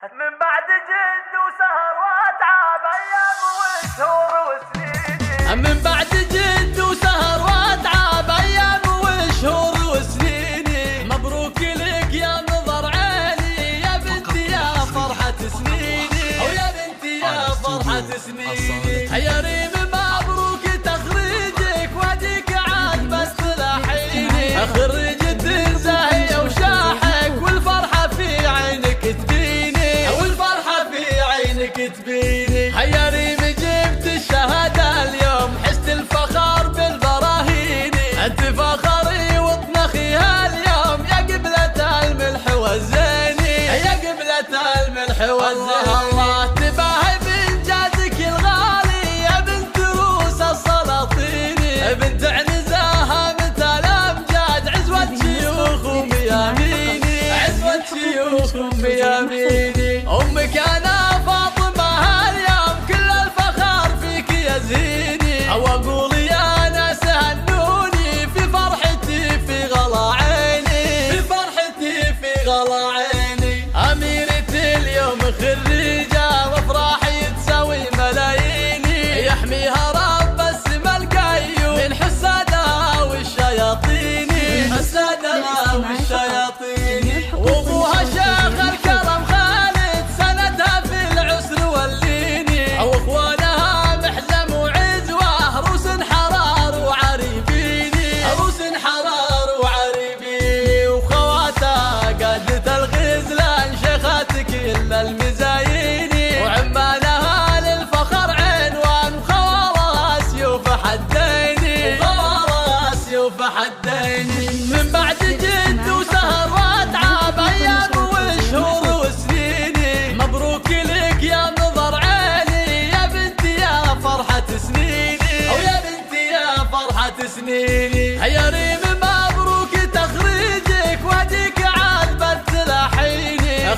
من بعد جد وسهر واتعب ايام وشهور وسنين. من بعد جد وسهر واتعب ايام وشهور وسنين. مبروك لك يا نظر عيني يا بنتي يا فرحة سنيني، او يا بنتي يا فرحة سنيني. يا ريم مبروك تخريجك واديك عاد بس تلاحيني. خريجة زاهية وشاحك والفرحة في عينك تبيني، والفرحة في عينك تبيني. يا ريم جبت الشهادة اليوم حست الفخر بالبراهيني. انت فخري واطنخي هاليوم يا قبلة الملح والزيني، يا قبلة الملح والزيني. الله تباهي بإنجازك الغالي يا بنت روس السلاطيني. بنت عنزاها مثل الأمجاد عزوة شيوخ ومياميني، عزوة شيوخ ومياميني. أمك أنا فاطمة هاليوم كل الفخر فيك يزيني. أو أقول يا ناس هنوني في فرحتي في غلا عيني، في فرحتي في غلا عيني. أميرة اليوم خريجة وافراحي تساوي ملاييني. يحميها رب السما القيوم من حسادها والشياطين، من حسادها والشياطين. وابوها شيخ الكرم خالد سندها في العسر والليني. او اخوانها محزم وعزوه روس حرار وعريبيني، روس حرار وعريبيني. وخواتها قادة الغزلان شيخات كل المزاييني. وعمالها للفخر عنوان وخوارها سيوف حديني، وخوارها سيوف حديني. من بعد جد وسهر واتعب ايام وشهور وسنيني. مبروك لك يا نظر عيني يا بنتي يا فرحة سنيني، او يا بنتي يا فرحة سنيني. يا ريم مبروك تخريجك واديك عاد بتلاحيني.